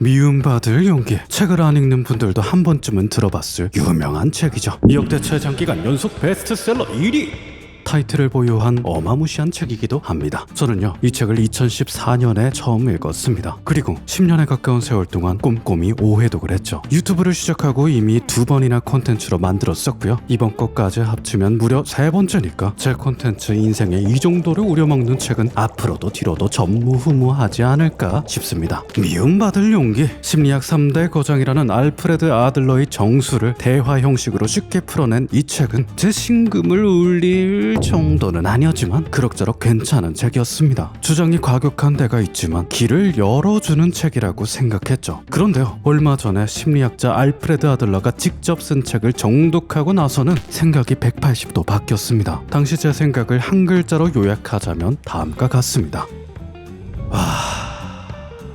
미움받을 용기. 책을 안 읽는 분들도 한 번쯤은 들어봤을 유명한 책이죠. 역대 최장기간 연속 베스트셀러 1위 타이틀을 보유한 어마무시한 책이기도 합니다. 저는요, 이 책을 2014년에 처음 읽었습니다. 그리고 10년에 가까운 세월 동안 꼼꼼히 오해독을 했죠. 유튜브를 시작하고 이미 2번이나 콘텐츠로 만들었었고요. 이번 것까지 합치면 무려 3번째니까 제 콘텐츠 인생에 이 정도를 우려먹는 책은 앞으로도 뒤로도 전무후무하지 않을까 싶습니다. 미움받을 용기. 심리학 3대 거장이라는 알프레드 아들러의 정수를 대화 형식으로 쉽게 풀어낸 이 책은 제 심금을 울릴 정도는 아니었지만 그럭저럭 괜찮은 책이었습니다. 주장이 과격한 데가 있지만 길을 열어주는 책이라고 생각했죠. 그런데요, 얼마 전에 심리학자 알프레드 아들러가 직접 쓴 책을 정독하고 나서는 생각이 180도 바뀌었습니다. 당시 제 생각을 한 글자로 요약하자면 다음과 같습니다.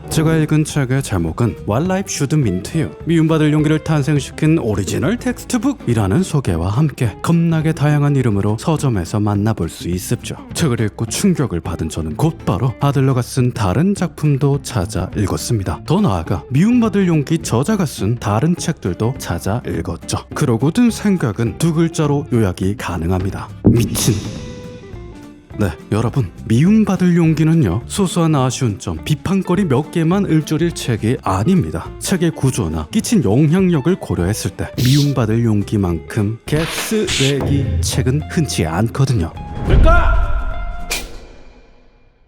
제가 읽은 책의 제목은 What Life Should Mean to You, 미움받을 용기를 탄생시킨 오리지널 텍스트북이라는 소개와 함께 겁나게 다양한 이름으로 서점에서 만나볼 수 있습죠. 책을 읽고 충격을 받은 저는 곧바로 아들러가 쓴 다른 작품도 찾아 읽었습니다. 더 나아가 미움받을 용기 저자가 쓴 다른 책들도 찾아 읽었죠. 그러고 든 생각은 두 글자로 요약이 가능합니다. 미친. 네, 여러분, 미움받을 용기는요, 소소한 아쉬운 점, 비판거리 몇 개만 읊조릴 책이 아닙니다. 책의 구조나 끼친 영향력을 고려했을 때 미움받을 용기만큼 개쓰레기 책은 흔치 않거든요.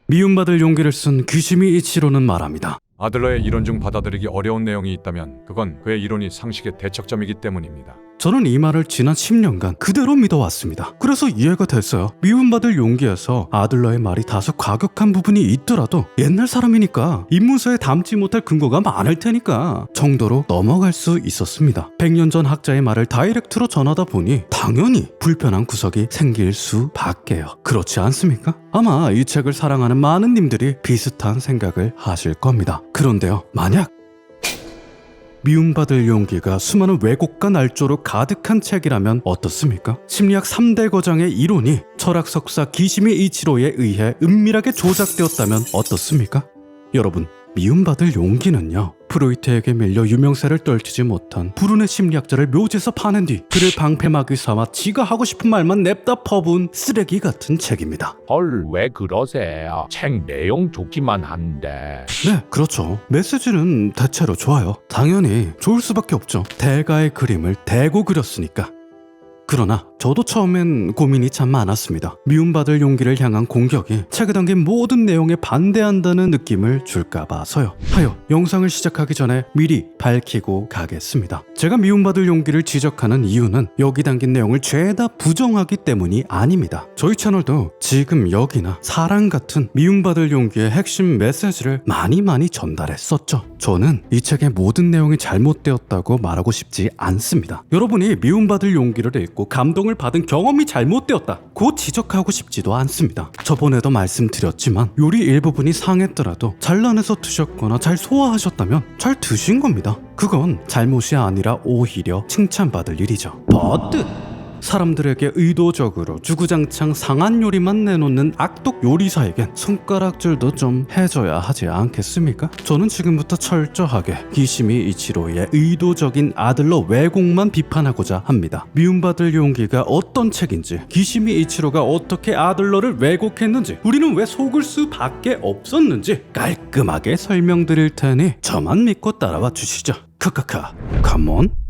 미움받을 용기를 쓴 귀시미 이치로는 말합니다. 아들러의 이론 중 받아들이기 어려운 내용이 있다면 그건 그의 이론이 상식의 대척점이기 때문입니다. 저는 이 말을 지난 10년간 그대로 믿어왔습니다. 그래서 이해가 됐어요. 미움받을 용기에서 아들러의 말이 다소 과격한 부분이 있더라도 옛날 사람이니까 입문서에 담지 못할 근거가 많을 테니까 정도로 넘어갈 수 있었습니다. 100년 전 학자의 말을 다이렉트로 전하다 보니 당연히 불편한 구석이 생길 수밖에요. 그렇지 않습니까? 아마 이 책을 사랑하는 많은 님들이 비슷한 생각을 하실 겁니다. 그런데요, 만약 미움받을 용기가 수많은 왜곡과 날조로 가득한 책이라면 어떻습니까? 심리학 3대 거장의 이론이 철학 석사 기시미 이치로에 의해 은밀하게 조작되었다면 어떻습니까? 여러분, 미움받을 용기는요, 프로이트에게 밀려 유명세를 떨치지 못한 불운의 심리학자를 묘지에서 파낸 뒤 그를 방패막이 삼아 지가 하고 싶은 말만 냅다 퍼부은 쓰레기 같은 책입니다. 헐, 왜 그러세요? 책 내용 좋기만 한데. 네, 그렇죠. 메시지는 대체로 좋아요. 당연히 좋을 수밖에 없죠. 대가의 그림을 대고 그렸으니까. 그러나 저도 처음엔 고민이 참 많았습니다. 미움받을 용기를 향한 공격이 책에 담긴 모든 내용에 반대한다는 느낌을 줄까 봐서요. 하여 영상을 시작하기 전에 미리 밝히고 가겠습니다. 제가 미움받을 용기를 지적하는 이유는 여기 담긴 내용을 죄다 부정하기 때문이 아닙니다. 저희 채널도 지금 여기나 사랑 같은 미움받을 용기의 핵심 메시지를 많이 전달했었죠. 저는 이 책의 모든 내용이 잘못되었다고 말하고 싶지 않습니다. 여러분이 미움받을 용기를 읽고 감동을 받은 경험이 잘못되었다, 고 지적하고 싶지도 않습니다. 저번에도 말씀드렸지만 요리 일부분이 상했더라도 잘라내서 드셨거나 잘 소화하셨다면 잘 드신 겁니다. 그건 잘못이 아니라 오히려 칭찬받을 일이죠. 버트! 사람들에게 의도적으로 주구장창 상한 요리만 내놓는 악독 요리사에겐 손가락질도 좀 해줘야 하지 않겠습니까? 저는 지금부터 철저하게 기시미 이치로의 의도적인 아들러 왜곡만 비판하고자 합니다. 미움받을 용기가 어떤 책인지, 기시미 이치로가 어떻게 아들러를 왜곡했는지, 우리는 왜 속을 수밖에 없었는지 깔끔하게 설명드릴 테니 저만 믿고 따라와 주시죠. 크크카, 컴온.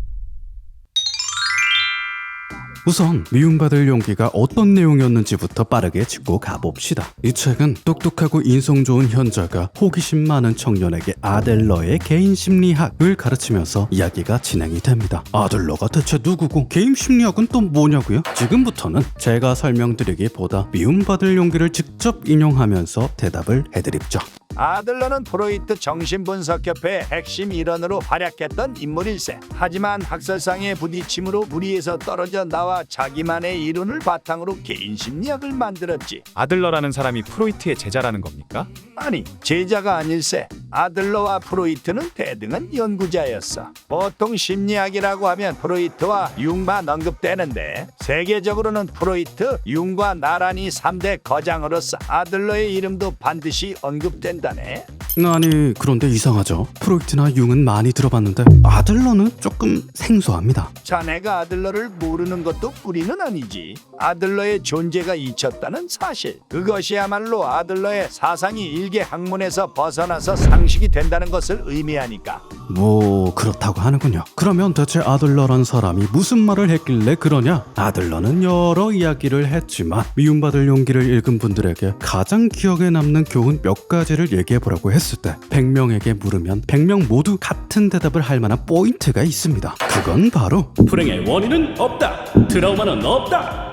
우선 미움받을 용기가 어떤 내용이었는지부터 빠르게 짚고 가봅시다. 이 책은 똑똑하고 인성 좋은 현자가 호기심 많은 청년에게 아들러의 개인 심리학을 가르치면서 이야기가 진행이 됩니다. 아들러가 대체 누구고 개인 심리학은 또 뭐냐고요? 지금부터는 제가 설명드리기보다 미움받을 용기를 직접 인용하면서 대답을 해드립죠. 아들러는 프로이트 정신분석협회의 핵심 일원으로 활약했던 인물일세. 하지만 학설상의 부딪힘으로 무리에서 떨어져 나와 자기만의 이론을 바탕으로 개인 심리학을 만들었지. 아들러라는 사람이 프로이트의 제자라는 겁니까? 아니, 제자가 아닐세. 아들러와 프로이트는 대등한 연구자였어. 보통 심리학이라고 하면 프로이트와 융만 언급되는데 세계적으로는 프로이트, 융과 나란히 3대 거장으로서 아들러의 이름도 반드시 언급된 한다네. 아니 그런데 이상하죠. 프로이트나 융은 많이 들어봤는데 아들러는 조금 생소합니다. 자네가 아들러를 모르는 것도 뿌리는 아니지. 아들러의 존재가 잊혔다는 사실, 그것이야말로 아들러의 사상이 일개 학문에서 벗어나서 상식이 된다는 것을 의미하니까. 뭐 그렇다고 하는군요. 그러면 대체 아들러란 사람이 무슨 말을 했길래 그러냐? 아들러는 여러 이야기를 했지만 미움받을 용기를 읽은 분들에게 가장 기억에 남는 교훈 몇 가지를 얘기해보라고 했을 때 100명에게 물으면 100명 모두 같은 대답을 할 만한 포인트가 있습니다. 그건 바로 불행의 원인은 없다. 트라우마는 없다.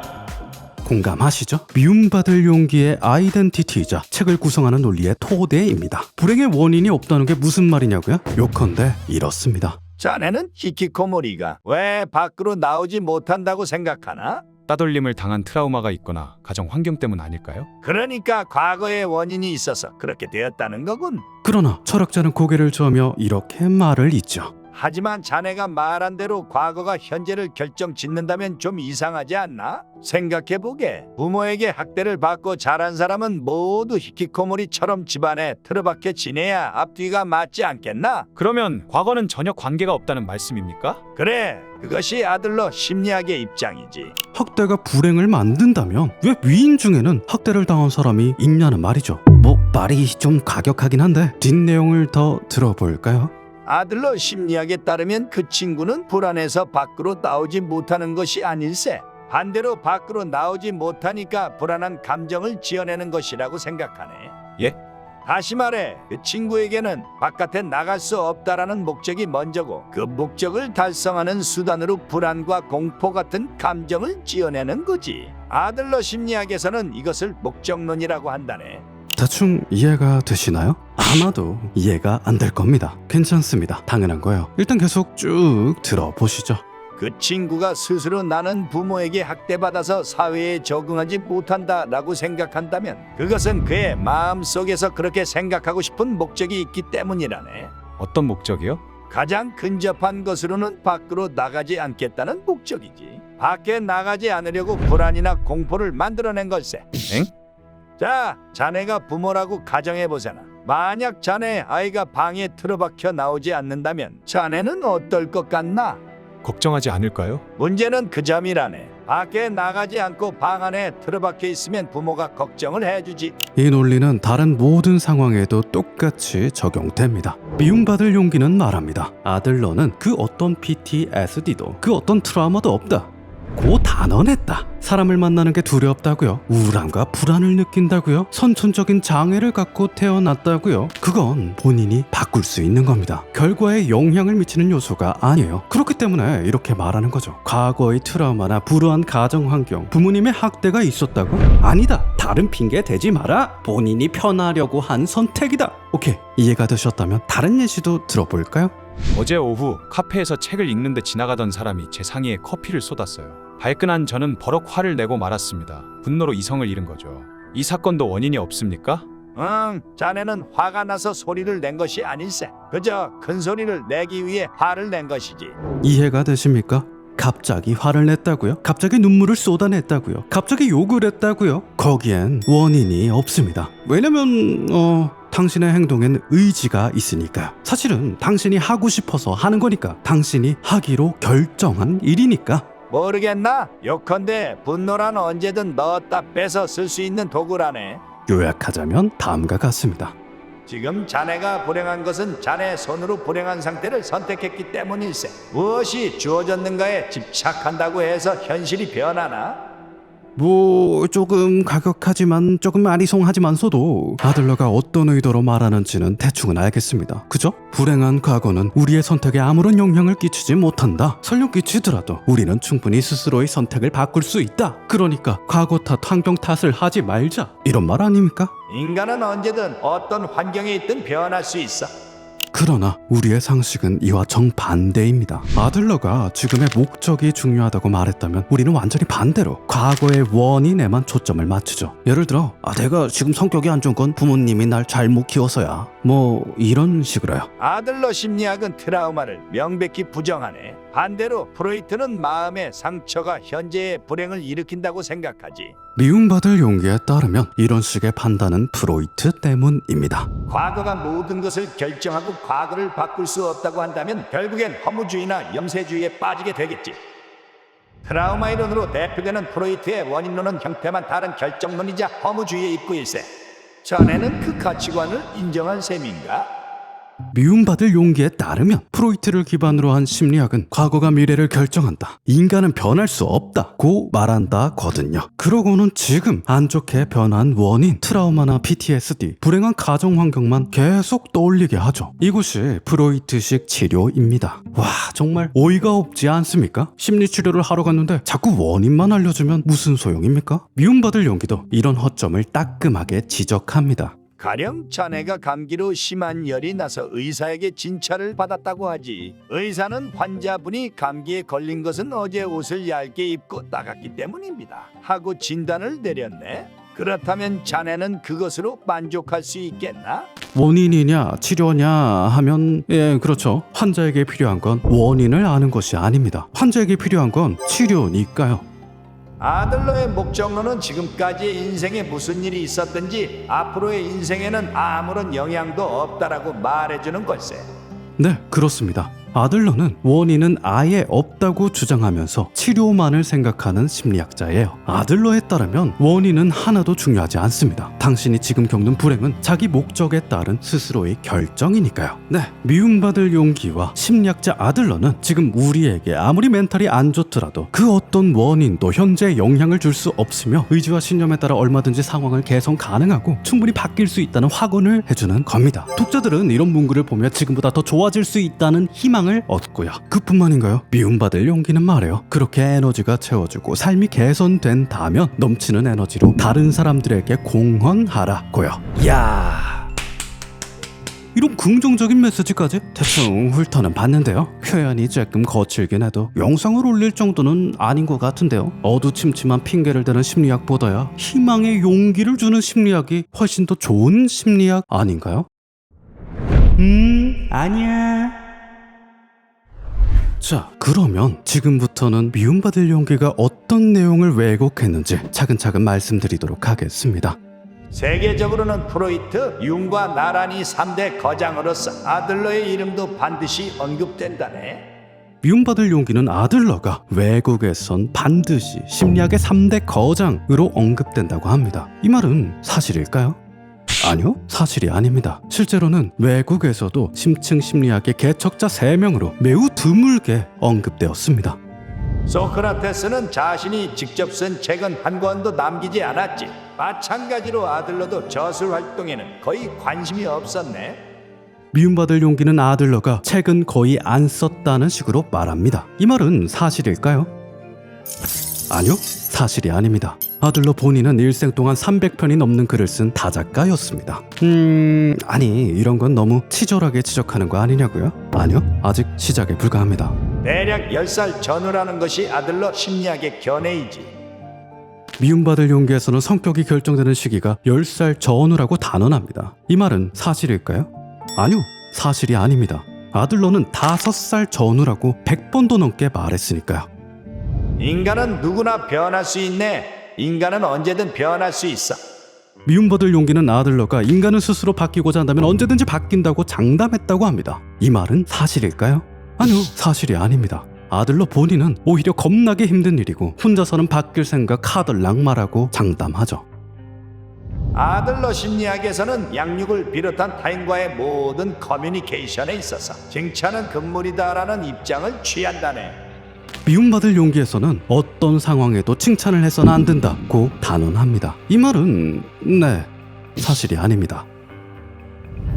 공감하시죠? 미움받을 용기의 아이덴티티이자 책을 구성하는 논리의 토대입니다. 불행의 원인이 없다는 게 무슨 말이냐고요? 요컨대 이렇습니다. 자네는 히키코모리가 왜 밖으로 나오지 못한다고 생각하나? 따돌림을 당한 트라우마가 있거나 가정 환경 때문 아닐까요? 그러니까 과거의 원인이 있어서 그렇게 되었다는 거군. 그러나 철학자는 고개를 저으며 이렇게 말을 잇죠. 하지만 자네가 말한 대로 과거가 현재를 결정짓는다면 좀 이상하지 않나? 생각해보게. 부모에게 학대를 받고 자란 사람은 모두 히키코모리처럼 집안에 틀어박혀 지내야 앞뒤가 맞지 않겠나? 그러면 과거는 전혀 관계가 없다는 말씀입니까? 그래, 그것이 아들러 심리학의 입장이지. 학대가 불행을 만든다면 왜 위인 중에는 학대를 당한 사람이 있냐는 말이죠. 뭐 말이 좀 과격하긴 한데 뒷내용을 더 들어볼까요? 아들러 심리학에 따르면 그 친구는 불안해서 밖으로 나오지 못하는 것이 아닐세. 반대로 밖으로 나오지 못하니까 불안한 감정을 지어내는 것이라고 생각하네. 예? 다시 말해, 그 친구에게는 바깥에 나갈 수 없다라는 목적이 먼저고 그 목적을 달성하는 수단으로 불안과 공포 같은 감정을 지어내는 거지. 아들러 심리학에서는 이것을 목적론이라고 한다네. 대충 이해가 되시나요? 아마도 이해가 안 될 겁니다. 괜찮습니다. 당연한 거예요. 일단 계속 쭉 들어보시죠. 그 친구가 스스로 나는 부모에게 학대받아서 사회에 적응하지 못한다라고 생각한다면 그것은 그의 마음속에서 그렇게 생각하고 싶은 목적이 있기 때문이라네. 어떤 목적이요? 가장 근접한 것으로는 밖으로 나가지 않겠다는 목적이지. 밖에 나가지 않으려고 불안이나 공포를 만들어낸 걸세. 엥? 자, 자네가 부모라고 가정해보세나. 만약 자네 아이가 방에 틀어박혀 나오지 않는다면 자네는 어떨 것 같나? 걱정하지 않을까요? 문제는 그 점이라네. 밖에 나가지 않고 방 안에 틀어박혀 있으면 부모가 걱정을 해주지. 이 논리는 다른 모든 상황에도 똑같이 적용됩니다. 미움받을 용기는 말합니다. 아들러는 그 어떤 PTSD도 그 어떤 트라우마도 없다. 고 단언했다. 사람을 만나는 게 두렵다고요. 우울함과 불안을 느낀다고요. 선천적인 장애를 갖고 태어났다고요. 그건 본인이 바꿀 수 있는 겁니다. 결과에 영향을 미치는 요소가 아니에요. 그렇기 때문에 이렇게 말하는 거죠. 과거의 트라우마나 불우한 가정 환경, 부모님의 학대가 있었다고? 아니다. 다른 핑계 대지 마라. 본인이 편하려고 한 선택이다. 오케이. 이해가 되셨다면 다른 예시도 들어볼까요? 어제 오후 카페에서 책을 읽는데 지나가던 사람이 제 상의에 커피를 쏟았어요. 발끈한 저는 버럭 화를 내고 말았습니다. 분노로 이성을 잃은 거죠. 이 사건도 원인이 없습니까? 자네는 화가 나서 소리를 낸 것이 아닐세. 그저 큰 소리를 내기 위해 화를 낸 것이지. 이해가 되십니까? 갑자기 화를 냈다고요? 갑자기 눈물을 쏟아냈다고요? 갑자기 욕을 했다고요? 거기엔 원인이 없습니다. 왜냐면 당신의 행동엔 의지가 있으니까요. 사실은 당신이 하고 싶어서 하는 거니까. 당신이 하기로 결정한 일이니까. 모르겠나? 요컨대 분노란 언제든 넣었다 빼서 쓸 수 있는 도구라네. 요약하자면 다음과 같습니다. 지금 자네가 불행한 것은 자네 손으로 불행한 상태를 선택했기 때문일세. 무엇이 주어졌는가에 집착한다고 해서 현실이 변하나? 뭐 조금 가격하지만 조금 아리송하지만서도 아들러가 어떤 의도로 말하는지는 대충은 알겠습니다. 그죠? 불행한 과거는 우리의 선택에 아무런 영향을 끼치지 못한다. 설령 끼치더라도 우리는 충분히 스스로의 선택을 바꿀 수 있다. 그러니까 과거 탓, 환경 탓을 하지 말자. 이런 말 아닙니까? 인간은 언제든 어떤 환경에 있든 변할 수 있어. 그러나 우리의 상식은 이와 정반대입니다. 아들러가 지금의 목적이 중요하다고 말했다면 우리는 완전히 반대로 과거의 원인에만 초점을 맞추죠. 예를 들어 내가 지금 성격이 안 좋은 건 부모님이 날 잘못 키워서야, 뭐 이런 식으로요. 아들러 심리학은 트라우마를 명백히 부정하네. 반대로 프로이트는 마음의 상처가 현재의 불행을 일으킨다고 생각하지. 미움받을 용기에 따르면 이런 식의 판단은 프로이트 때문입니다. 과거가 모든 것을 결정하고 과거를 바꿀 수 없다고 한다면 결국엔 허무주의나 염세주의에 빠지게 되겠지. 트라우마 이론으로 대표되는 프로이트의 원인론은 형태만 다른 결정론이자 허무주의의 입구일세. 자네는 그 가치관을 인정한 셈인가? 미움받을 용기에 따르면 프로이트를 기반으로 한 심리학은 과거가 미래를 결정한다, 인간은 변할 수 없다고 말한다거든요. 그러고는 지금 안 좋게 변한 원인, 트라우마나 PTSD, 불행한 가정 환경만 계속 떠올리게 하죠. 이것이 프로이트식 치료입니다. 와, 정말 어이가 없지 않습니까? 심리치료를 하러 갔는데 자꾸 원인만 알려주면 무슨 소용입니까? 미움받을 용기도 이런 허점을 따끔하게 지적합니다. 가령 자네가 감기로 심한 열이 나서 의사에게 진찰을 받았다고 하지. 의사는 환자분이 감기에 걸린 것은 어제 옷을 얇게 입고 나갔기 때문입니다 하고 진단을 내렸네. 그렇다면 자네는 그것으로 만족할 수 있겠나? 원인이냐 치료냐 하면 그렇죠. 환자에게 필요한 건 원인을 아는 것이 아닙니다. 환자에게 필요한 건 치료니까요. 아들러의 목적론은 지금까지의 인생에 무슨 일이 있었든지 앞으로의 인생에는 아무런 영향도 없다라고 말해주는 걸세. 네, 그렇습니다. 아들러는 원인은 아예 없다고 주장하면서 치료만을 생각하는 심리학자예요. 아들러에 따르면 원인은 하나도 중요하지 않습니다. 당신이 지금 겪는 불행은 자기 목적에 따른 스스로의 결정이니까요. 네, 미움받을 용기와 심리학자 아들러는 지금 우리에게 아무리 멘탈이 안 좋더라도 그 어떤 원인도 현재에 영향을 줄 수 없으며 의지와 신념에 따라 얼마든지 상황을 개선 가능하고 충분히 바뀔 수 있다는 확언을 해주는 겁니다. 독자들은 이런 문구를 보며 지금보다 더 좋아질 수 있다는 희망을 얻고요. 그뿐만인가요? 미움받을 용기는 말이에요. 그렇게 에너지가 채워주고 삶이 개선된다면 넘치는 에너지로 다른 사람들에게 공헌하라고요. 이야, 이런 긍정적인 메시지까지 대충 훑어는 봤는데요. 표현이 조금 거칠긴 해도 영상을 올릴 정도는 아닌 것 같은데요. 어두침침한 핑계를 대는 심리학보다야 희망의 용기를 주는 심리학이 훨씬 더 좋은 심리학 아닌가요? 아니야. 자, 그러면 지금부터는 미움받을 용기가 어떤 내용을 왜곡했는지 차근차근 말씀드리도록 하겠습니다. 세계적으로는 프로이트, 융과 나란히 3대 거장으로서 아들러의 이름도 반드시 언급된다네. 미움받을 용기는 아들러가 외국에선 반드시 심리학의 3대 거장으로 언급된다고 합니다. 이 말은 사실일까요? 아니요, 사실이 아닙니다. 실제로는 외국에서도 심층 심리학의 개척자 3명으로 매우 드물게 언급되었습니다. 소크라테스는 자신이 직접 쓴 책은 한 권도 남기지 않았지. 마찬가지로 아들러도 저술 활동에는 거의 관심이 없었네. 미움받을 용기는 아들러가 책은 거의 안 썼다는 식으로 말합니다. 이 말은 사실일까요? 아니요, 사실이 아닙니다. 아들러 본인은 일생 동안 300편이 넘는 글을 쓴 다작가였습니다. 아니, 이런 건 너무 치졸하게 지적하는 거 아니냐고요? 아니요, 아직 시작에 불과합니다. 대략 10살 전후라는 것이 아들러 심리학의 견해이지. 미움받을 용기에서는 성격이 결정되는 시기가 10살 전후라고 단언합니다. 이 말은 사실일까요? 아니요, 사실이 아닙니다. 아들러는 5살 전후라고 100번도 넘게 말했으니까요. 인간은 누구나 변할 수 있네. 인간은 언제든 변할 수 있어. 미움받을 용기는 아들러가 인간은 스스로 바뀌고자 한다면 언제든지 바뀐다고 장담했다고 합니다. 이 말은 사실일까요? 아니요, 사실이 아닙니다. 아들러 본인은 오히려 겁나게 힘든 일이고 혼자서는 바뀔 생각 하들랑 말하고 장담하죠. 아들러 심리학에서는 양육을 비롯한 타인과의 모든 커뮤니케이션에 있어서 칭찬은 금물이다라는 입장을 취한다네. 미움받을 용기에서는 어떤 상황에도 칭찬을 해서는 안 된다고 단언합니다. 이 말은 사실이 아닙니다.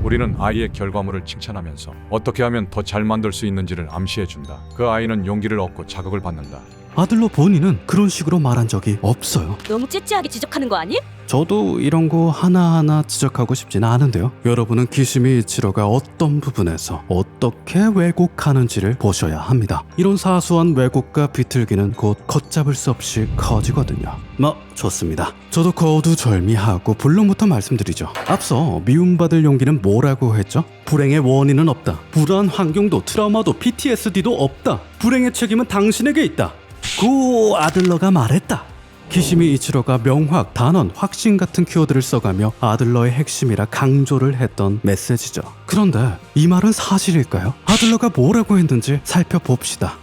우리는 아이의 결과물을 칭찬하면서 어떻게 하면 더 잘 만들 수 있는지를 암시해준다. 그 아이는 용기를 얻고 자극을 받는다. 아들러 본인은 그런 식으로 말한 적이 없어요. 너무 찌찌하게 지적하는 거 아니? 저도 이런 거 하나하나 지적하고 싶지는 않은데요. 여러분은 기시미 이치로가 어떤 부분에서 어떻게 왜곡하는지를 보셔야 합니다. 이런 사소한 왜곡과 비틀기는 곧 걷잡을 수 없이 커지거든요. 뭐 좋습니다. 저도 거두절미하고 본론부터 말씀드리죠. 앞서 미움받을 용기는 뭐라고 했죠? 불행의 원인은 없다. 불안 환경도 트라우마도 PTSD도 없다. 불행의 책임은 당신에게 있다. 고 아들러가 말했다. 기시미 이치로가 명확, 단언, 확신 같은 키워드를 써가며 아들러의 핵심이라 강조를 했던 메시지죠. 그런데 이 말은 사실일까요? 아들러가 뭐라고 했는지 살펴봅시다.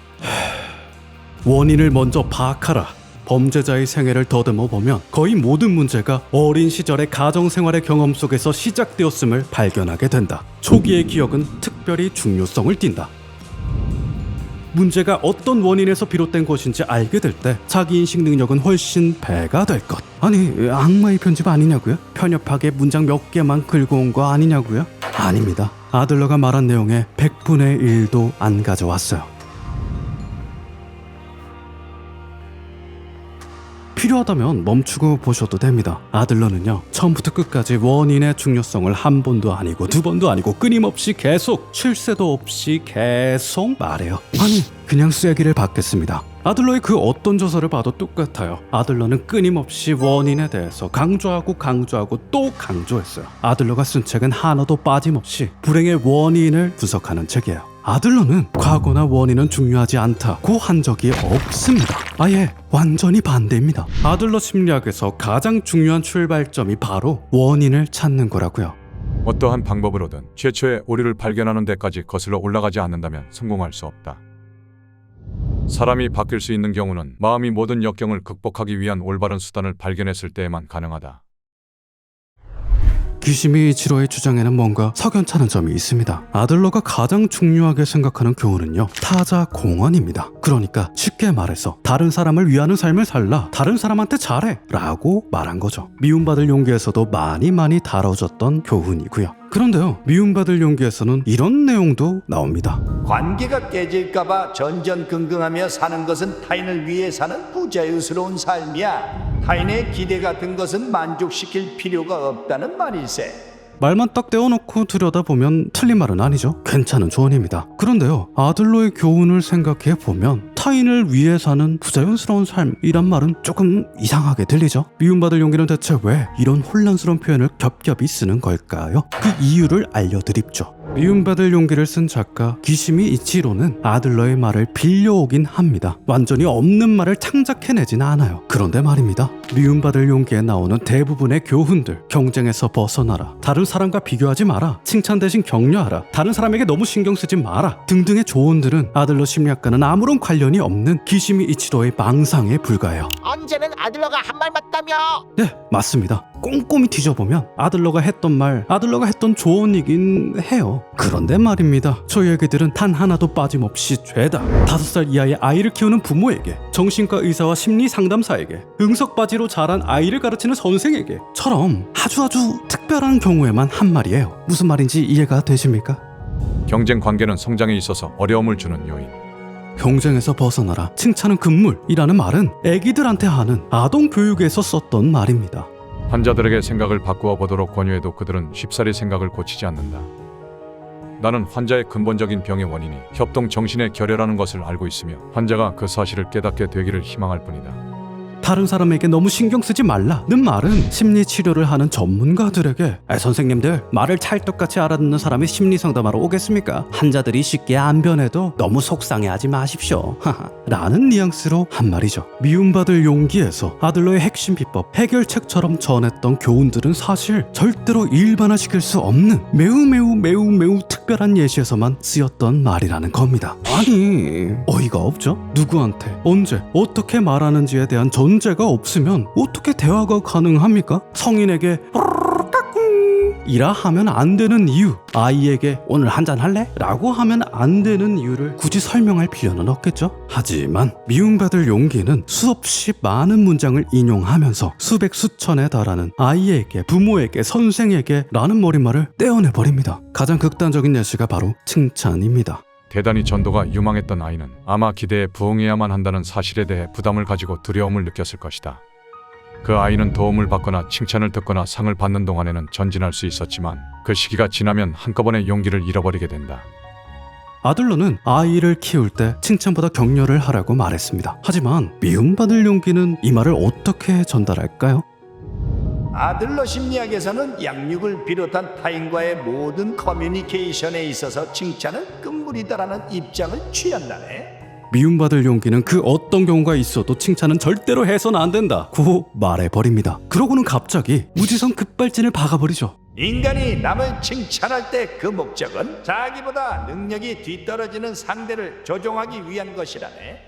원인을 먼저 파악하라. 범죄자의 생애를 더듬어 보면 거의 모든 문제가 어린 시절의 가정생활의 경험 속에서 시작되었음을 발견하게 된다. 초기의 기억은 특별히 중요성을 띈다. 문제가 어떤 원인에서 비롯된 것인지 알게 될 때 자기인식 능력은 훨씬 배가 될 것. 아니, 악마의 편집 아니냐고요? 편협하게 문장 몇 개만 긁어 온 거 아니냐고요? 아닙니다. 아들러가 말한 내용의 100분의 1도 안 가져왔어요. 필요하다면 멈추고 보셔도 됩니다. 아들러는요, 처음부터 끝까지 원인의 중요성을 한 번도 아니고 두 번도 아니고 끊임없이 계속 쉴 새도 없이 계속 말해요. 아니, 그냥 쐐기를 받겠습니다. 아들러의 그 어떤 저서를 봐도 똑같아요. 아들러는 끊임없이 원인에 대해서 강조하고 또 강조했어요. 아들러가 쓴 책은 하나도 빠짐없이 불행의 원인을 분석하는 책이에요. 아들러는 과거나 원인은 중요하지 않다고 한 적이 없습니다. 아예 완전히 반대입니다. 아들러 심리학에서 가장 중요한 출발점이 바로 원인을 찾는 거라고요. 어떠한 방법으로든 최초의 오류를 발견하는 데까지 거슬러 올라가지 않는다면 성공할 수 없다. 사람이 바뀔 수 있는 경우는 마음이 모든 역경을 극복하기 위한 올바른 수단을 발견했을 때에만 가능하다. 기시미 이치로의 주장에는 뭔가 석연찮은 점이 있습니다. 아들러가 가장 중요하게 생각하는 교훈은요, 타자 공헌입니다. 그러니까 쉽게 말해서 다른 사람을 위하는 삶을 살라, 다른 사람한테 잘해 라고 말한 거죠. 미움받을 용기에서도 많이 다뤄졌던 교훈이고요. 그런데요, 미움받을 용기에서는 이런 내용도 나옵니다. 관계가 깨질까봐 전전긍긍하며 사는 것은 타인을 위해 사는 부자유스러운 삶이야. 타인의 기대 같은 것은 만족시킬 필요가 없다는 말일세. 말만 딱 떼어놓고 들여다보면 틀린 말은 아니죠. 괜찮은 조언입니다. 그런데요, 아들러의 교훈을 생각해보면 타인을 위해 사는 부자연스러운 삶이란 말은 조금 이상하게 들리죠. 미움받을 용기는 대체 왜 이런 혼란스러운 표현을 겹겹이 쓰는 걸까요? 그 이유를 알려드립죠. 미움받을 용기를 쓴 작가 기시미 이치로는 아들러의 말을 빌려오긴 합니다. 완전히 없는 말을 창작해내진 않아요. 그런데 말입니다, 미움받을 용기에 나오는 대부분의 교훈들, 경쟁에서 벗어나라, 다른 사람과 비교하지 마라, 칭찬 대신 격려하라, 다른 사람에게 너무 신경 쓰지 마라 등등의 조언들은 아들러 심리학과는 아무런 관련이 없는 기시미 이치로의 망상에 불과해요. 언제는 아들러가 한 말 맞다며? 네, 맞습니다. 꼼꼼히 뒤져보면 아들러가 했던 말, 아들러가 했던 조언이긴 해요. 그런데 말입니다, 저 얘기들은 단 하나도 빠짐없이 죄다. 5살 이하의 아이를 키우는 부모에게, 정신과 의사와 심리 상담사에게, 응석바지로 자란 아이를 가르치는 선생에게 처럼 아주 특별한 경우에만 한 말이에요. 무슨 말인지 이해가 되십니까? 경쟁 관계는 성장에 있어서 어려움을 주는 요인. 경쟁에서 벗어나라, 칭찬은 금물이라는 말은 애기들한테 하는 아동 교육에서 썼던 말입니다. 환자들에게 생각을 바꾸어 보도록 권유해도 그들은 쉽사리 생각을 고치지 않는다. 나는 환자의 근본적인 병의 원인이 협동 정신의 결여라는 것을 알고 있으며 환자가 그 사실을 깨닫게 되기를 희망할 뿐이다. 다른 사람에게 너무 신경 쓰지 말라는 말은 심리 치료를 하는 전문가들에게, 선생님들, 말을 찰떡같이 알아듣는 사람이 심리 상담하러 오겠습니까? 환자들이 쉽게 안 변해도 너무 속상해하지 마십시오 라는 뉘앙스로 한 말이죠. 미움받을 용기에서 아들러의 핵심 비법, 해결책처럼 전했던 교훈들은 사실 절대로 일반화시킬 수 없는 매우 특별한 예시에서만 쓰였던 말이라는 겁니다. 아니, 어이가 없죠? 누구한테, 언제, 어떻게 말하는지에 대한 전제가 없으면 어떻게 대화가 가능합니까? 성인에게 이라 하면 안 되는 이유, 아이에게 오늘 한잔 할래? 라고 하면 안 되는 이유를 굳이 설명할 필요는 없겠죠? 하지만 미움받을 용기는 수없이 많은 문장을 인용하면서 수백 수천에 달하는 아이에게, 부모에게, 선생에게 라는 머릿말을 떼어내버립니다. 가장 극단적인 예시가 바로 칭찬입니다. 대단히 전도가 유망했던 아이는 아마 기대에 부응해야만 한다는 사실에 대해 부담을 가지고 두려움을 느꼈을 것이다. 그 아이는 도움을 받거나 칭찬을 듣거나 상을 받는 동안에는 전진할 수 있었지만 그 시기가 지나면 한꺼번에 용기를 잃어버리게 된다. 아들러는 아이를 키울 때 칭찬보다 격려를 하라고 말했습니다. 하지만 미움받을 용기는 이 말을 어떻게 전달할까요? 아들러 심리학에서는 양육을 비롯한 타인과의 모든 커뮤니케이션에 있어서 칭찬은 끝물이다라는 입장을 취한다네. 미움받을 용기는 그 어떤 경우가 있어도 칭찬은 절대로 해서는 안 된다 고 말해버립니다. 그러고는 갑자기 무지성 급발진을 박아버리죠. 인간이 남을 칭찬할 때 그 목적은 자기보다 능력이 뒤떨어지는 상대를 조종하기 위한 것이라네.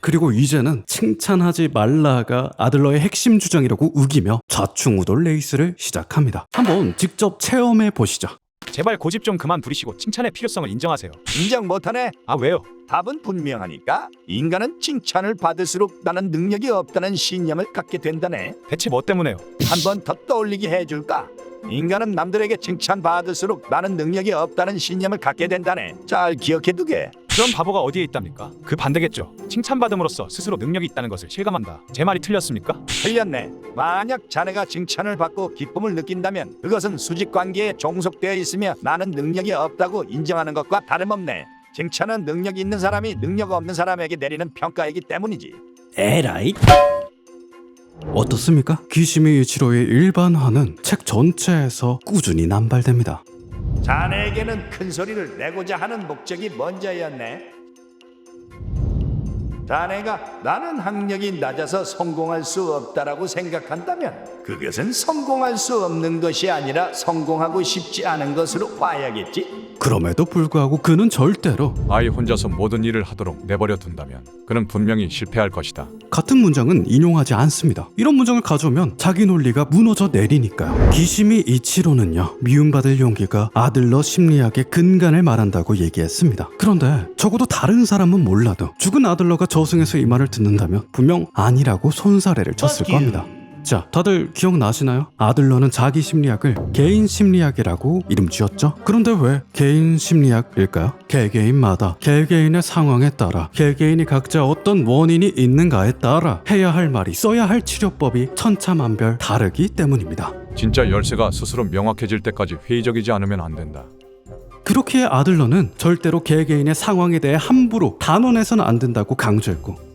그리고 이제는 칭찬하지 말라가 아들러의 핵심 주장이라고 우기며 좌충우돌 레이스를 시작합니다. 한번 직접 체험해 보시죠. 제발 고집 좀 그만 부리시고 칭찬의 필요성을 인정하세요. 인정 못하네. 아 왜요? 답은 분명하니까. 인간은 칭찬을 받을수록 나는 능력이 없다는 신념을 갖게 된다네. 대체 뭐 때문에요? 한 번 더 떠올리게 해줄까? 인간은 남들에게 칭찬받을수록 나는 능력이 없다는 신념을 갖게 된다네. 잘 기억해두게. 그런 바보가 어디에 있답니까? 그 반대겠죠. 칭찬받음으로써 스스로 능력이 있다는 것을 실감한다. 제 말이 틀렸습니까? 틀렸네. 만약 자네가 칭찬을 받고 기쁨을 느낀다면 그것은 수직관계에 종속되어 있으며 나는 능력이 없다고 인정하는 것과 다름없네. 칭찬은 능력이 있는 사람이 능력 없는 사람에게 내리는 평가이기 때문이지. 에라이. 어떻습니까? 기시미 이치로의 일반화는 책 전체에서 꾸준히 남발됩니다. 자네에게는 큰 소리를 내고자 하는 목적이 먼저였네. 자네가 나는 학력이 낮아서 성공할 수 없다라고 생각한다면 그것은 성공할 수 없는 것이 아니라 성공하고 싶지 않은 것으로 봐야겠지. 그럼에도 불구하고 그는 절대로 아이 혼자서 모든 일을 하도록 내버려 둔다면 그는 분명히 실패할 것이다. 같은 문장은 인용하지 않습니다. 이런 문장을 가져오면 자기 논리가 무너져 내리니까요. 기시미 이치로는요, 미움받을 용기가 아들러 심리학의 근간을 말한다고 얘기했습니다. 그런데 적어도 다른 사람은 몰라도 죽은 아들러가 저승에서 이 말을 듣는다면 분명 아니라고 손사래를 쳤을 겁니다. 자, 다들 기억나시나요? 아들러는 자기 심리학을 개인 심리학이라고 이름 지었죠? 그런데 왜 개인 심리학일까요? 개개인마다 개개인의 상황에 따라 개개인이 각자 어떤 원인이 있는가에 따라 해야 할 말이 써야 할 치료법이 천차만별 다르기 때문입니다. 진짜 열쇠가 스스로 명확해질 때까지 회의적이지 않으면 안 된다. 그렇기에 아들러는 절대로 개개인의 상황에 대해 함부로 단언해서는 안 된다고 강조했고,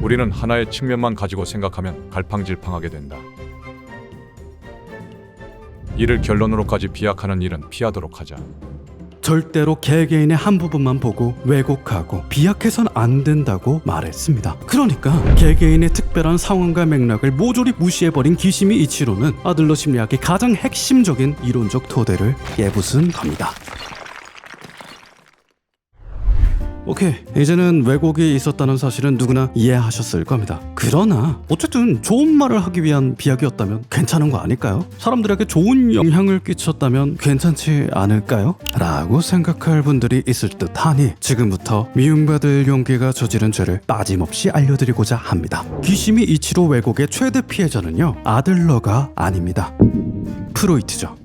우리는 하나의 측면만 가지고 생각하면 갈팡질팡하게 된다. 이를 결론으로까지 비약하는 일은 피하도록 하자. 절대로 개개인의 한 부분만 보고 왜곡하고 비약해선 안 된다고 말했습니다. 그러니까 개개인의 특별한 상황과 맥락을 모조리 무시해버린 기시미 이치로는 아들러 심리학의 가장 핵심적인 이론적 토대를 깨부순 겁니다. 오케이, 이제는 왜곡이 있었다는 사실은 누구나 이해하셨을 겁니다. 그러나 어쨌든 좋은 말을 하기 위한 비약이었다면 괜찮은 거 아닐까요? 사람들에게 좋은 영향을 끼쳤다면 괜찮지 않을까요? 라고 생각할 분들이 있을 듯하니 지금부터 미움받을 용기가 저지른 죄를 빠짐없이 알려드리고자 합니다. 기시미 이치로 왜곡의 최대 피해자는요, 아들러가 아닙니다. 프로이트죠.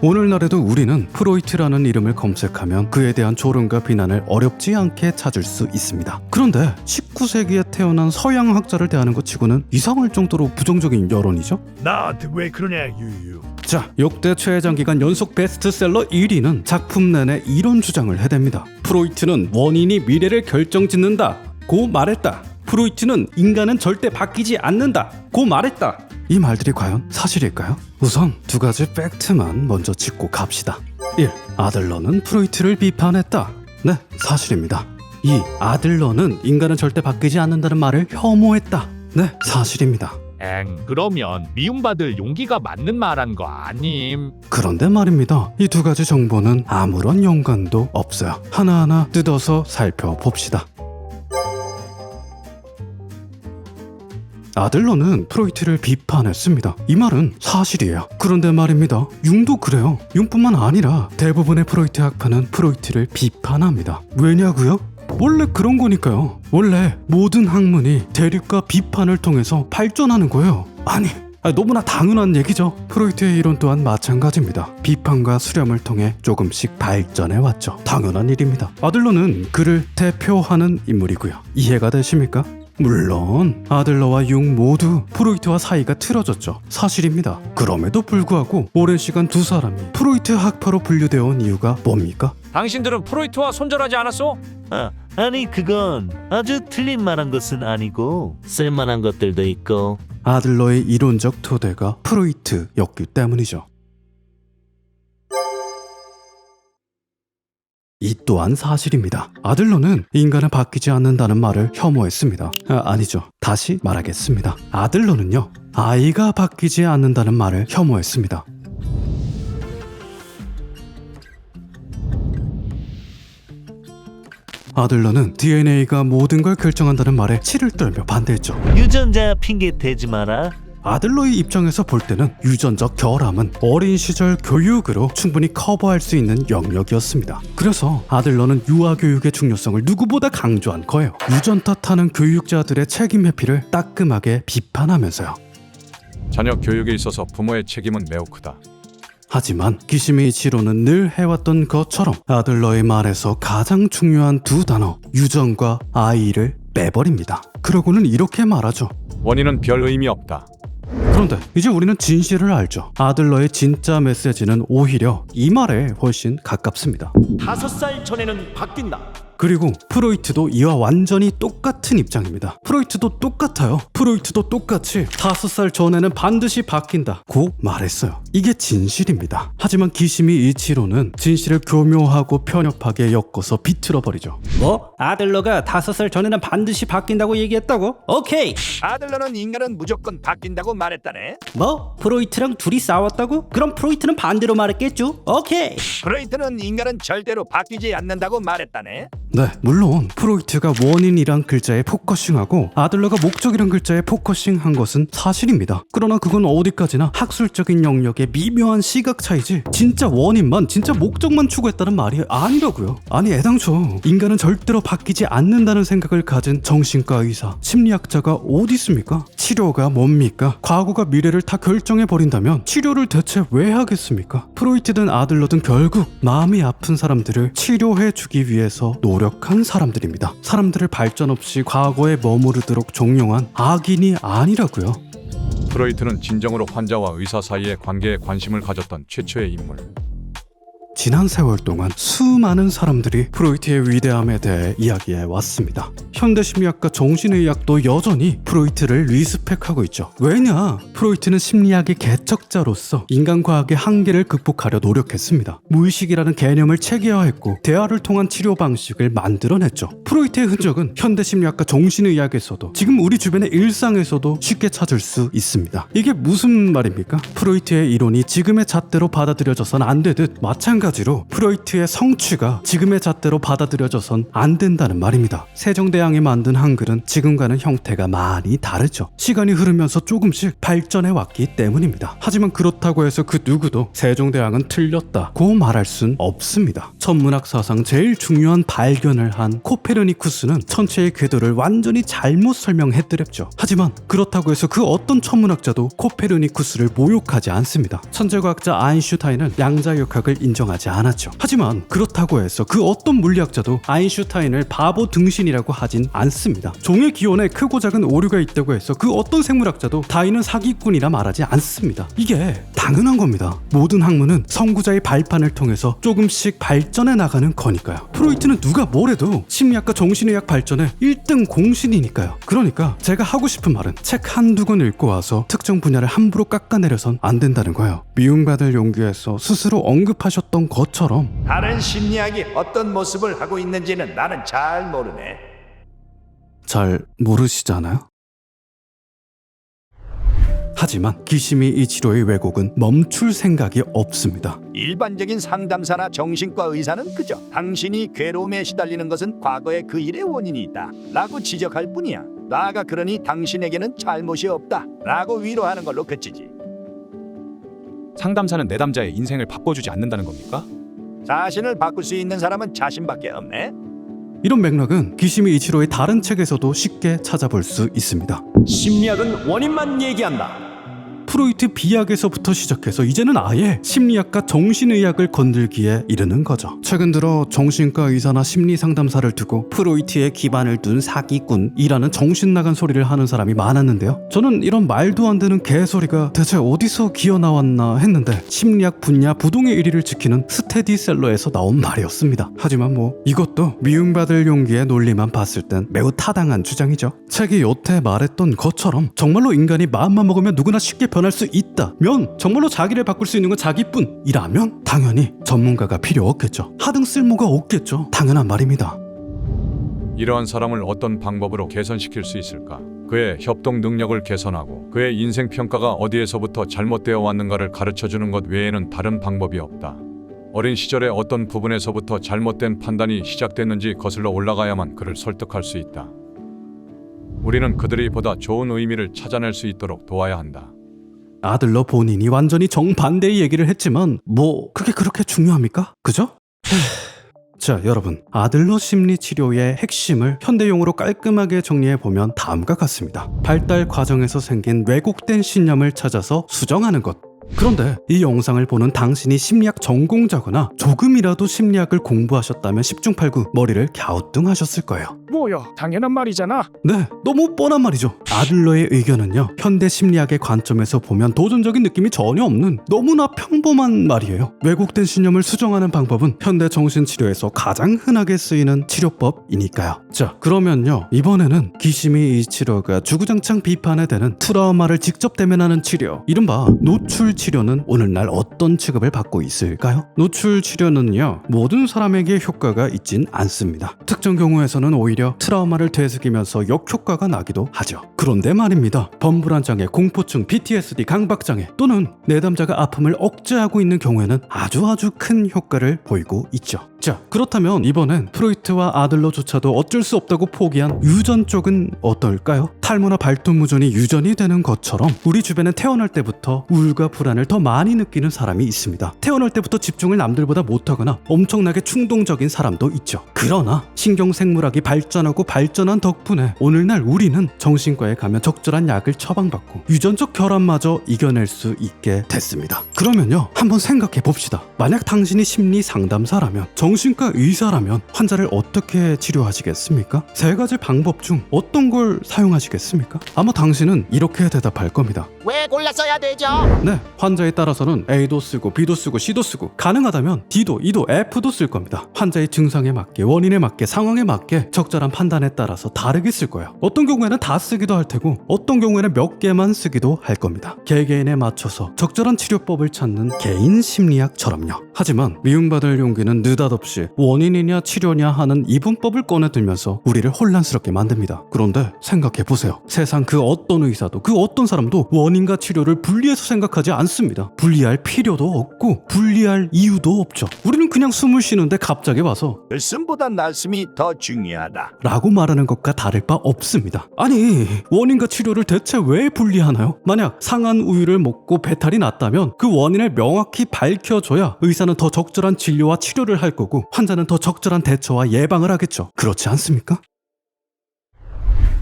오늘날에도 우리는 프로이트라는 이름을 검색하면 그에 대한 조롱과 비난을 어렵지 않게 찾을 수 있습니다. 그런데 19세기에 태어난 서양 학자를 대하는 것 치고는 이상할 정도로 부정적인 여론이죠. 나한테 왜 그러냐 유유. 자, 역대 최장기간 연속 베스트셀러 1위는 작품 내내 이런 주장을 해댑니다. 프로이트는 원인이 미래를 결정짓는다 고 말했다. 프로이트는 인간은 절대 바뀌지 않는다 고 말했다. 이 말들이 과연 사실일까요? 우선 두 가지 팩트만 먼저 짚고 갑시다. 1. 아들러는 프로이트를 비판했다. 네, 사실입니다. 2. 아들러는 인간은 절대 바뀌지 않는다는 말을 혐오했다. 네, 사실입니다. 그러면 미움받을 용기가 맞는 말한 거 아님? 그런데 말입니다. 이 두 가지 정보는 아무런 연관도 없어요. 하나하나 뜯어서 살펴봅시다. 아들러는 프로이트를 비판했습니다. 이 말은 사실이에요. 그런데 말입니다. 융도 그래요. 융뿐만 아니라 대부분의 프로이트 학파는 프로이트를 비판합니다. 왜냐고요? 원래 그런 거니까요. 원래 모든 학문이 대립과 비판을 통해서 발전하는 거예요. 아니, 너무나 당연한 얘기죠. 프로이트의 이론 또한 마찬가지입니다. 비판과 수렴을 통해 조금씩 발전해왔죠. 당연한 일입니다. 아들러는 그를 대표하는 인물이고요. 이해가 되십니까? 물론 아들러와 융 모두 프로이트와 사이가 틀어졌죠. 사실입니다. 그럼에도 불구하고 오랜 시간 두 사람이 프로이트 학파로 분류되어 온 이유가 뭡니까? 당신들은 프로이트와 손절하지 않았소? 아니 그건 아주 틀린 말한 것은 아니고 쓸만한 것들도 있고. 아들러의 이론적 토대가 프로이트였기 때문이죠. 이 또한 사실입니다. 아들러는 인간은 바뀌지 않는다는 말을 혐오했습니다. 아니죠. 다시 말하겠습니다. 아들러는요, 아이가 바뀌지 않는다는 말을 혐오했습니다. 아들러는 DNA가 모든 걸 결정한다는 말에 치를 떨며 반대했죠. 유전자 핑계 대지 마라. 아들러의 입장에서 볼 때는 유전적 결함은 어린 시절 교육으로 충분히 커버할 수 있는 영역이었습니다. 그래서 아들러는 유아교육의 중요성을 누구보다 강조한 거예요. 유전 탓하는 교육자들의 책임 회피를 따끔하게 비판하면서요. 자녀 교육에 있어서 부모의 책임은 매우 크다. 하지만 기시미 이치로는 늘 해왔던 것처럼 아들러의 말에서 가장 중요한 두 단어, 유전과 아이를 빼버립니다. 그러고는 이렇게 말하죠. 원인은 별 의미 없다. 그런데 이제 우리는 진실을 알죠. 아들러의 진짜 메시지는 오히려 이 말에 훨씬 가깝습니다. 5살 전에는 바뀐다. 그리고 프로이트도 이와 완전히 똑같은 입장입니다. 프로이트도 똑같아요. 프로이트도 똑같이 5살 전에는 반드시 바뀐다고 말했어요. 이게 진실입니다. 하지만 기시미 이치로는 진실을 교묘하고 편협하게 엮어서 비틀어버리죠. 뭐? 아들러가 5살 전에는 반드시 바뀐다고 얘기했다고? 오케이! 아들러는 인간은 무조건 바뀐다고 말했다네. 뭐? 프로이트랑 둘이 싸웠다고? 그럼 프로이트는 반대로 말했겠죠? 오케이! 프로이트는 인간은 절대로 바뀌지 않는다고 말했다네. 네, 물론 프로이트가 원인이란 글자에 포커싱하고 아들러가 목적이란 글자에 포커싱한 것은 사실입니다. 그러나 그건 어디까지나 학술적인 영역의 미묘한 시각 차이지 진짜 원인만, 진짜 목적만 추구했다는 말이 아니라고요. 아니 애당초 인간은 절대로 바뀌지 않는다는 생각을 가진 정신과 의사, 심리학자가 어디 있습니까? 치료가 뭡니까? 과거가 미래를 다 결정해버린다면 치료를 대체 왜 하겠습니까? 프로이트든 아들러든 결국 마음이 아픈 사람들을 치료해주기 위해서 노력한 사람들입니다. 사람들을 발전 없이 과거에 머무르도록 종용한 악인이 아니라고요. 프로이트는 진정으로 환자와 의사 사이의 관계에 관심을 가졌던 최초의 인물. 지난 세월 동안 수많은 사람들이 프로이트의 위대함에 대해 이야기해 왔습니다. 현대심리학과 정신의학도 여전히 프로이트를 리스펙하고 있죠. 왜냐? 프로이트는 심리학의 개척자로서 인간과학의 한계를 극복하려 노력했습니다. 무의식이라는 개념을 체계화했고 대화를 통한 치료 방식을 만들어냈죠. 프로이트의 흔적은 현대심리학과 정신의학에서도 지금 우리 주변의 일상에서도 쉽게 찾을 수 있습니다. 이게 무슨 말입니까? 프로이트의 이론이 지금의 잣대로 받아들여져선 안 되듯 마찬가지로 프로이트의 성취가 지금의 잣대로 받아들여져선 안 된다는 말입니다. 세종대왕이 만든 한글은 지금과는 형태가 많이 다르죠. 시간이 흐르면서 조금씩 발전해 왔기 때문입니다. 하지만 그렇다고 해서 그 누구도 세종대왕은 틀렸다고 말할 순 없습니다. 천문학 사상 제일 중요한 발견을 한 코페르니쿠스는 천체의 궤도를 완전히 잘못 설명해드렸죠. 하지만 그렇다고 해서 그 어떤 천문학자도 코페르니쿠스를 모욕하지 않습니다. 천재과학자 아인슈타인은 양자역학을 인정하지 않았죠. 하지만 그렇다고 해서 그 어떤 물리학자도 아인슈타인을 바보 등신이라고 하진 않습니다. 종의 기원에 크고 작은 오류가 있다고 해서 그 어떤 생물학자도 다윈은 사기꾼이라 말하지 않습니다. 이게 당연한 겁니다. 모든 학문은 선구자의 발판을 통해서 조금씩 발전해 나가는 거니까요. 프로이트는 누가 뭐래도 심리학과 정신의학 발전의 1등 공신이니까요. 그러니까 제가 하고 싶은 말은 책 한두 권 읽고 와서 특정 분야를 함부로 깎아내려선 안 된다는 거예요. 미움받을 용기에서 스스로 언급하셨던 것처럼 다른 심리학이 어떤 모습을 하고 있는지는 나는 잘 모르네. 잘 모르시잖아요? 하지만 기시미 이치로의 왜곡은 멈출 생각이 없습니다. 일반적인 상담사나 정신과 의사는 그저 당신이 괴로움에 시달리는 것은 과거의 그 일의 원인이 있다 라고 지적할 뿐이야. 나아가 그러니 당신에게는 잘못이 없다 라고 위로하는 걸로 그치지. 상담사는 내담자의 인생을 바꿔주지 않는다는 겁니까? 자신을 바꿀 수 있는 사람은 자신밖에 없네. 이런 맥락은 기시미 이치로의 다른 책에서도 쉽게 찾아볼 수 있습니다. 심리학은 원인만 얘기한다. 프로이트 비약에서부터 시작해서 이제는 아예 심리학과 정신의학을 건들기에 이르는 거죠. 최근 들어 정신과 의사나 심리상담사를 두고 프로이트에 기반을 둔 사기꾼이라는 정신나간 소리를 하는 사람이 많았는데요. 저는 이런 말도 안 되는 개소리가 대체 어디서 기어나왔나 했는데 심리학 분야 부동의 1위를 지키는 스테디셀러에서 나온 말이었습니다. 하지만 뭐 이것도 미움받을 용기의 논리만 봤을 땐 매우 타당한 주장이죠. 책이 여태 말했던 것처럼 정말로 인간이 마음만 먹으면 누구나 쉽게 변할 수 있다면, 정말로 자기를 바꿀 수 있는 건 자기뿐이라면 당연히 전문가가 필요 없겠죠. 하등 쓸모가 없겠죠. 당연한 말입니다. 이러한 사람을 어떤 방법으로 개선시킬 수 있을까? 그의 협동 능력을 개선하고 그의 인생 평가가 어디에서부터 잘못되어 왔는가를 가르쳐주는 것 외에는 다른 방법이 없다. 어린 시절에 어떤 부분에서부터 잘못된 판단이 시작됐는지 거슬러 올라가야만 그를 설득할 수 있다. 우리는 그들이 보다 좋은 의미를 찾아낼 수 있도록 도와야 한다. 아들러 본인이 완전히 정반대의 얘기를 했지만 뭐 그게 그렇게 중요합니까? 그죠? 자, 여러분, 아들러 심리치료의 핵심을 현대용어로 깔끔하게 정리해보면 다음과 같습니다. 발달 과정에서 생긴 왜곡된 신념을 찾아서 수정하는 것. 그런데 이 영상을 보는 당신이 심리학 전공자거나 조금이라도 심리학을 공부하셨다면 10중8구 머리를 갸우뚱하셨을 거예요. 뭐야, 당연한 말이잖아. 네, 너무 뻔한 말이죠. 아들러의 의견은요, 현대 심리학의 관점에서 보면 도전적인 느낌이 전혀 없는 너무나 평범한 말이에요. 왜곡된 신념을 수정하는 방법은 현대 정신치료에서 가장 흔하게 쓰이는 치료법이니까요. 자, 그러면요, 이번에는 기시미 이 치료가 주구장창 비판에 대는 트라우마를 직접 대면하는 치료, 이른바 노출 치료는 오늘날 어떤 취급을 받고 있을까요? 노출 치료는요, 모든 사람에게 효과가 있진 않습니다. 특정 경우에서는 오히려 트라우마를 되새기면서 역효과가 나기도 하죠. 그런데 말입니다. 범불안장애, 공포증, PTSD, 강박장애 또는 내담자가 아픔을 억제하고 있는 경우에는 아주 큰 효과를 보이고 있죠. 자, 그렇다면 이번엔 프로이트와 아들러조차도 어쩔 수 없다고 포기한 유전 쪽은 어떨까요? 탈모나 발톱무전이 유전이 되는 것처럼 우리 주변엔 태어날 때부터 우울과 불안을 더 많이 느끼는 사람이 있습니다. 태어날 때부터 집중을 남들보다 못하거나 엄청나게 충동적인 사람도 있죠. 그러나 신경생물학이 발전하고 발전한 덕분에 오늘날 우리는 정신과에 가면 적절한 약을 처방받고 유전적 결함마저 이겨낼 수 있게 됐습니다. 그러면요, 한번 생각해 봅시다. 만약 당신이 심리 상담사라면, 정신과 의사라면 환자를 어떻게 치료하시겠습니까? 세 가지 방법 중 어떤 걸 사용하시겠습니까? 아마 당신은 이렇게 대답할 겁니다. 왜 골랐어야 되죠? 네, 환자에 따라서는 A도 쓰고 B도 쓰고 C도 쓰고 가능하다면 D도, E도, F도 쓸 겁니다. 환자의 증상에 맞게, 원인에 맞게, 상황에 맞게 적절한 판단에 따라서 다르게 쓸 거예요. 어떤 경우에는 다 쓰기도 할 테고 어떤 경우에는 몇 개만 쓰기도 할 겁니다. 개개인에 맞춰서 적절한 치료법을 찾는 개인 심리학처럼요. 하지만 미움받을 용기는 느닷없이 원인이냐 치료냐 하는 이분법을 꺼내들면서 우리를 혼란스럽게 만듭니다. 그런데 생각해보세요. 세상 그 어떤 의사도 그 어떤 사람도 원인과 치료를 분리해서 생각하지 않습니다. 분리할 필요도 없고 분리할 이유도 없죠. 우리는 그냥 숨을 쉬는데 갑자기 와서 글씀보다 말씀이 더 중요하다 라고 말하는 것과 다를 바 없습니다. 아니, 원인과 치료를 대체 왜 분리하나요? 만약 상한 우유를 먹고 배탈이 났다면 그 원인을 명확히 밝혀줘야 의사는 더 적절한 진료와 치료를 할 거고 환자는 더 적절한 대처와 예방을 하겠죠. 그렇지 않습니까?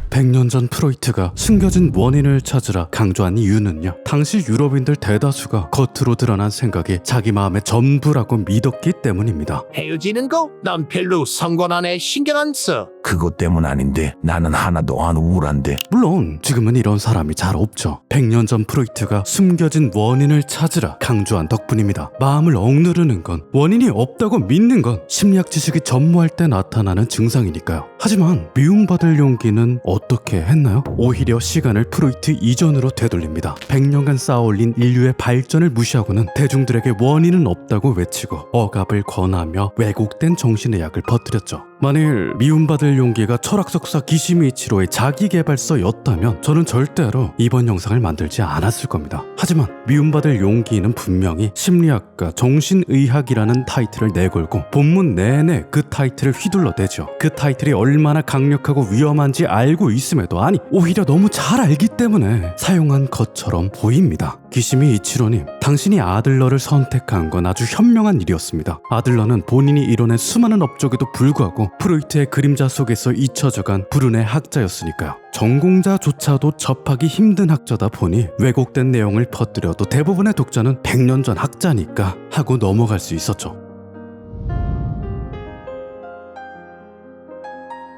100년 전 프로이트가 숨겨진 원인을 찾으라 강조한 이유는요, 당시 유럽인들 대다수가 겉으로 드러난 생각이 자기 마음의 전부라고 믿었기 때문입니다. 헤어지는 거? 난 별로 상관안에 신경 안 써. 그것 때문 아닌데 나는 하나도 안 우울한데. 물론 지금은 이런 사람이 잘 없죠. 100년 전 프로이트가 숨겨진 원인을 찾으라 강조한 덕분입니다. 마음을 억누르는 건, 원인이 없다고 믿는 건 심리학 지식이 전무할 때 나타나는 증상이니까요. 하지만 미움받을 용기는 어떻게 했나요? 오히려 시간을 프로이트 이전으로 되돌립니다. 100년간 쌓아올린 인류의 발전을 무시하고는 대중들에게 원인은 없다고 외치고 억압을 권하며 왜곡된 정신의학을 퍼뜨렸죠. 만일 미움받을 용기가 철학 석사 기시미치로의 자기계발서였다면 저는 절대로 이번 영상을 만들지 않았을 겁니다. 하지만 미움받을 용기는 분명히 심리학과 정신의학이라는 타이틀을 내걸고 본문 내내 그 타이틀을 휘둘러대죠. 그 타이틀이 얼마나 강력하고 위험한지 알고 있음에도, 아니 오히려 너무 잘 알기 때문에 사용한 것처럼 보입니다. 기시미 이치로님, 당신이 아들러를 선택한 건 아주 현명한 일이었습니다. 아들러는 본인이 이뤄낸 수많은 업적에도 불구하고 프로이트의 그림자 속에서 잊혀져간 불운의 학자였으니까요. 전공자조차도 접하기 힘든 학자다 보니 왜곡된 내용을 퍼뜨려도 대부분의 독자는 100년 전 학자니까 하고 넘어갈 수 있었죠.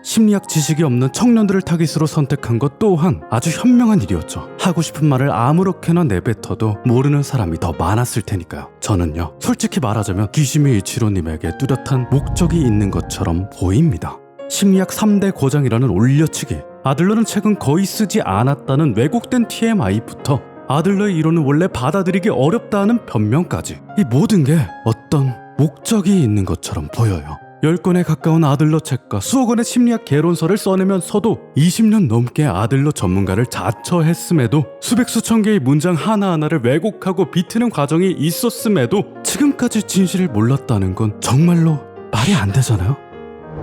심리학 지식이 없는 청년들을 타깃으로 선택한 것 또한 아주 현명한 일이었죠. 하고 싶은 말을 아무렇게나 내뱉어도 모르는 사람이 더 많았을 테니까요. 저는요, 솔직히 말하자면 기시미 이치로님에게 뚜렷한 목적이 있는 것처럼 보입니다. 심리학 3대 고장이라는 올려치기, 아들러는 책은 거의 쓰지 않았다는 왜곡된 TMI부터 아들러의 이론은 원래 받아들이기 어렵다는 변명까지, 이 모든 게 어떤 목적이 있는 것처럼 보여요. 10권에 가까운 아들러 책과 수억 원의 심리학 개론서를 써내면서도 20년 넘게 아들러 전문가를 자처했음에도 수백 수천 개의 문장 하나하나를 왜곡하고 비트는 과정이 있었음에도 지금까지 진실을 몰랐다는 건 정말로 말이 안 되잖아요.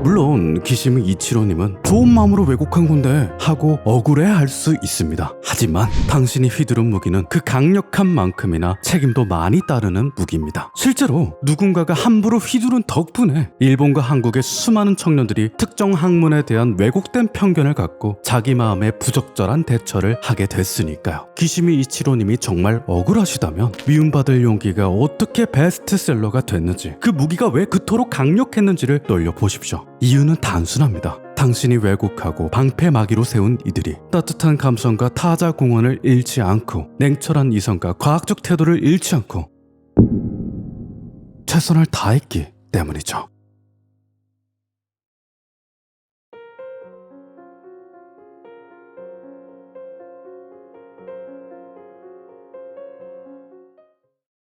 물론 기시미 이치로님은 좋은 마음으로 왜곡한 건데 하고 억울해할 수 있습니다. 하지만 당신이 휘두른 무기는 그 강력한 만큼이나 책임도 많이 따르는 무기입니다. 실제로 누군가가 함부로 휘두른 덕분에 일본과 한국의 수많은 청년들이 특정 학문에 대한 왜곡된 편견을 갖고 자기 마음에 부적절한 대처를 하게 됐으니까요. 기시미 이치로님이 정말 억울하시다면 미움받을 용기가 어떻게 베스트셀러가 됐는지, 그 무기가 왜 그토록 강력했는지를 떠올려보십시오. 이유는 단순합니다. 당신이 왜곡하고 방패막이로 세운 이들이 따뜻한 감성과 타자 공헌을 잃지 않고 냉철한 이성과 과학적 태도를 잃지 않고 최선을 다했기 때문이죠.